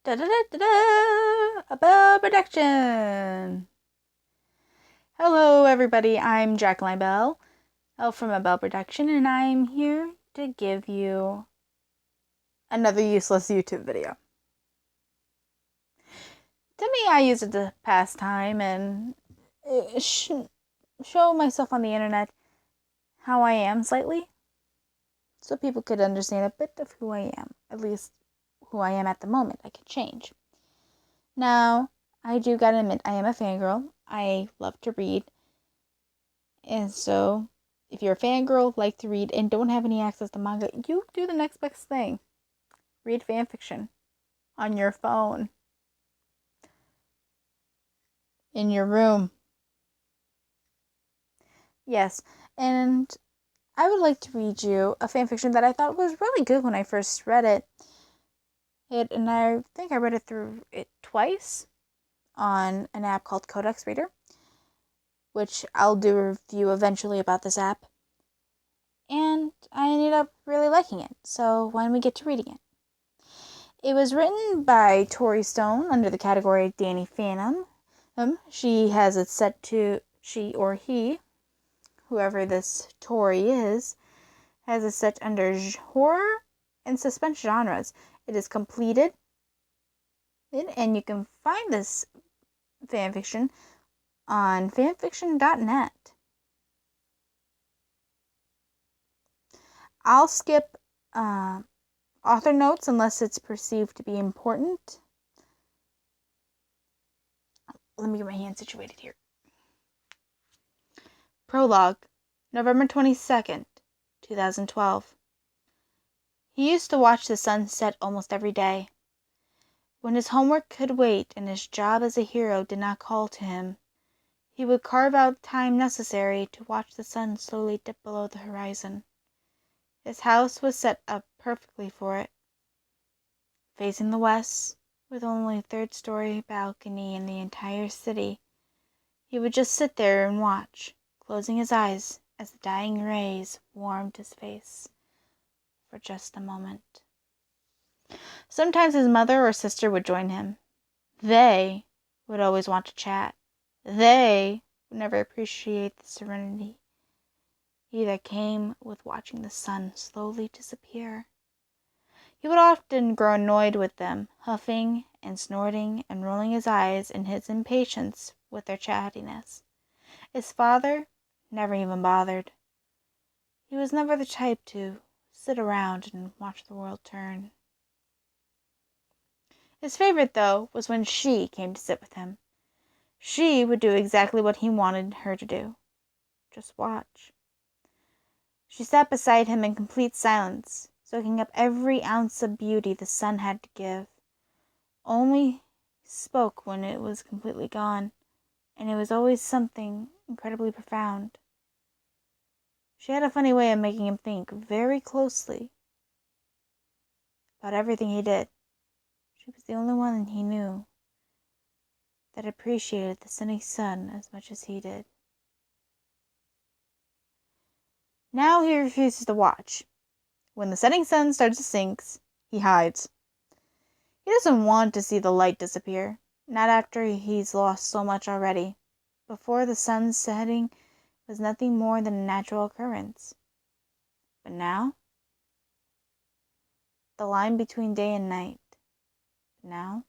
Da da da da da! A Bell Production! Hello, everybody. I'm Jacqueline Bell, from A Bell Production, and I'm here to give you another useless YouTube video. To me, I use it to pass time and show myself on the internet how I am slightly, so people could understand a bit of who I am, at least who I am at the moment. I could change. Now, I do gotta admit, I am a fangirl. I love to read. And so, if you're a fangirl, like to read, and don't have any access to manga, you do the next best thing. Read fanfiction on your phone, in your room. Yes, and I would like to read you a fanfiction that I thought was really good when I first read it. And I think I read it through it twice on an app called Codex Reader, which I'll do a review eventually about this app. And I ended up really liking it, so why don't we get to reading it? It was written by Tori Stone under the category Danny Phantom. She has it set to, she or he, whoever this Tori is, has it set under horror and suspense genres. It is completed, and you can find this fanfiction on fanfiction.net. I'll skip author notes unless it's perceived to be important. Let me get my hand situated here. Prologue, November 22nd, 2012. He used to watch the sun set almost every day. When his homework could wait and his job as a hero did not call to him, he would carve out time necessary to watch the sun slowly dip below the horizon. His house was set up perfectly for it, facing the west, with only a third-story balcony in the entire city. He would just sit there and watch, closing his eyes as the dying rays warmed his face for just a moment. Sometimes his mother or sister would join him. They would always want to chat. They would never appreciate the serenity that came with watching the sun slowly disappear. He would often grow annoyed with them, huffing and snorting and rolling his eyes in his impatience with their chattiness. His father never even bothered. He was never the type to sit around and watch the world turn. His favorite, though, was when she came to sit with him. She would do exactly what he wanted her to do. Just watch. She sat beside him in complete silence, soaking up every ounce of beauty the sun had to give. Only spoke when it was completely gone, and it was always something incredibly profound. She had a funny way of making him think very closely about everything he did. She was the only one he knew that appreciated the sunny sun as much as he did. Now he refuses to watch. When the setting sun starts to sink, he hides. He doesn't want to see the light disappear, not after he's lost so much already. Before the sun's setting was nothing more than a natural occurrence. But now, the line between day and night. Now,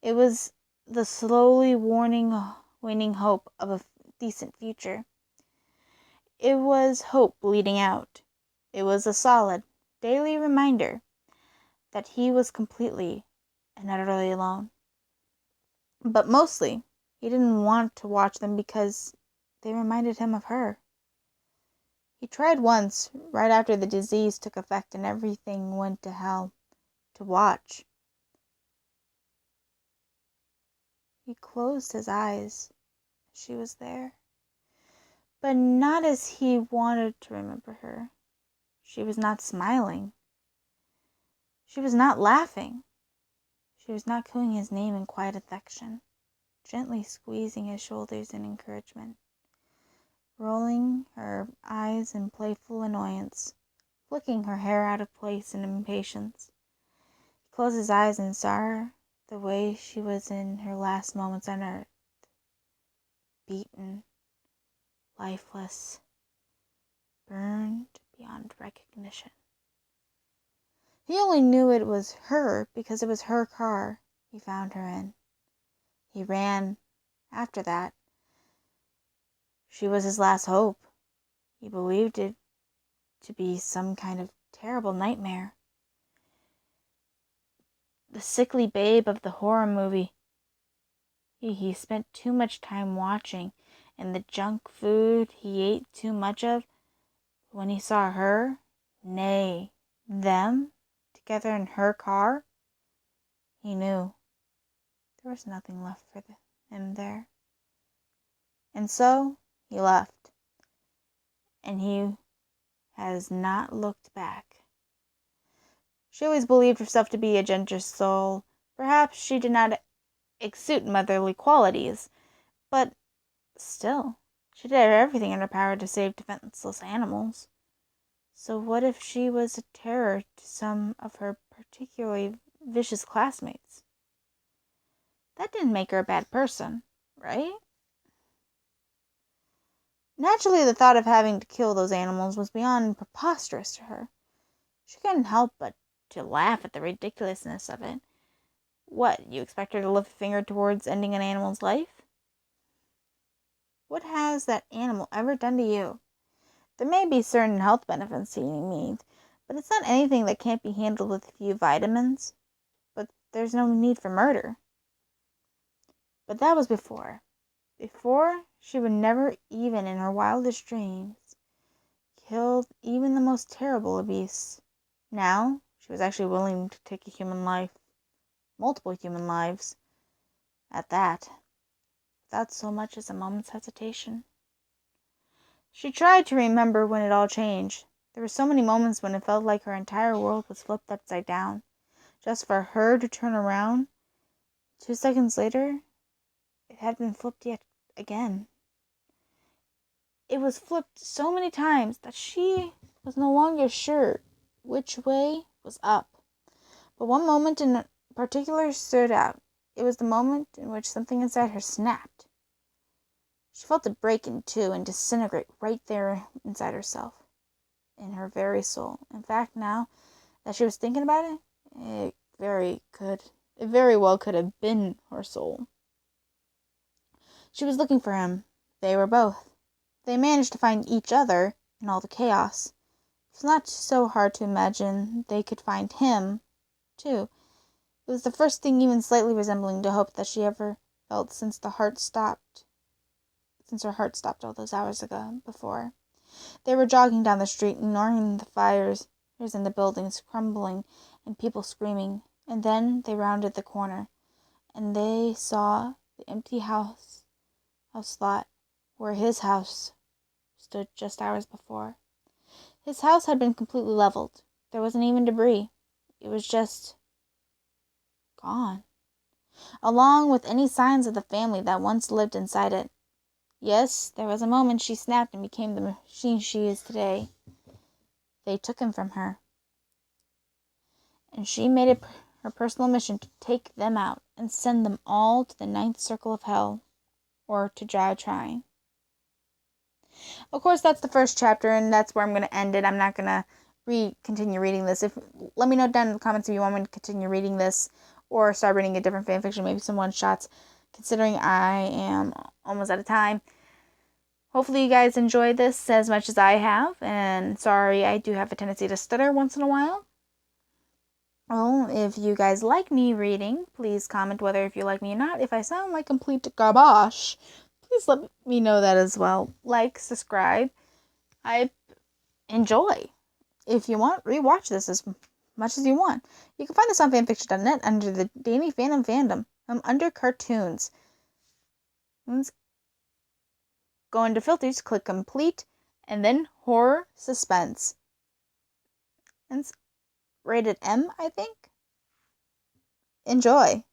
it was the slowly waning hope of a decent future. It was hope bleeding out. It was a solid, daily reminder that he was completely and utterly alone. But mostly, he didn't want to watch them because they reminded him of her. He tried once, right after the disease took effect and everything went to hell, to watch. He closed his eyes. She was there. But not as he wanted to remember her. She was not smiling. She was not laughing. She was not cooing his name in quiet affection, gently squeezing his shoulders in encouragement, rolling her eyes in playful annoyance, flicking her hair out of place in impatience, He closed his eyes and saw her the way she was in her last moments on earth. Beaten, lifeless, burned beyond recognition. He only knew it was her because it was her car he found her in. He ran after that. She was his last hope. He believed it to be some kind of terrible nightmare. The sickly babe of the horror movie he spent too much time watching, and the junk food he ate too much of. When he saw her, nay, them, together in her car, he knew there was nothing left for him there. And so he left, and he has not looked back. She always believed herself to be a generous soul. Perhaps she did not exude motherly qualities, but still, she did everything in her power to save defenseless animals. So what if she was a terror to some of her particularly vicious classmates? That didn't make her a bad person, right? Naturally, the thought of having to kill those animals was beyond preposterous to her. She couldn't help but to laugh at the ridiculousness of it. What, you expect her to lift a finger towards ending an animal's life? What has that animal ever done to you? There may be certain health benefits to eating meat, but it's not anything that can't be handled with a few vitamins. But there's no need for murder. But that was before. Before, she would never, even in her wildest dreams, kill even the most terrible of beasts. Now, she was actually willing to take a human life, multiple human lives, at that, without so much as a moment's hesitation. She tried to remember when it all changed. There were so many moments when it felt like her entire world was flipped upside down, just for her to turn around. 2 seconds later, it had been flipped yet again. It was flipped so many times that she was no longer sure which way was up. But one moment in particular stood out. It was the moment in which something inside her snapped. She felt it break in two and disintegrate right there inside herself, in her very soul. In fact, now that she was thinking about it, it very well could have been her soul. She was looking for him. They were both. They managed to find each other in all the chaos. It's not so hard to imagine they could find him, too. It was the first thing even slightly resembling to hope that she ever felt since her heart stopped all those hours ago before. They were jogging down the street, ignoring the fires in the buildings crumbling and people screaming. And then they rounded the corner, and they saw the empty house lot where his house stood just hours before. His house had been completely leveled. There wasn't even debris. It was just gone, along with any signs of the family that once lived inside it. Yes, there was a moment she snapped and became the machine she is today. They took him from her, and she made it her personal mission to take them out and send them all to the ninth circle of hell, or to die trying. Of course, that's the first chapter, and that's where I'm going to end it. I'm not going to continue reading this. Let me know down in the comments if you want me to continue reading this or start reading a different fanfiction, maybe some one-shots, considering I am almost out of time. Hopefully you guys enjoyed this as much as I have, and sorry, I do have a tendency to stutter once in a while. Well, if you guys like me reading, please comment whether if you like me or not. If I sound like complete garbage, please let me know that as well. Like, subscribe. I enjoy. If you want, rewatch this as much as you want. You can find this on fanfiction.net under the Danny Phantom Fandom. I'm under cartoons. Go into filters, click complete, and then horror suspense. And it's rated M, I think. Enjoy.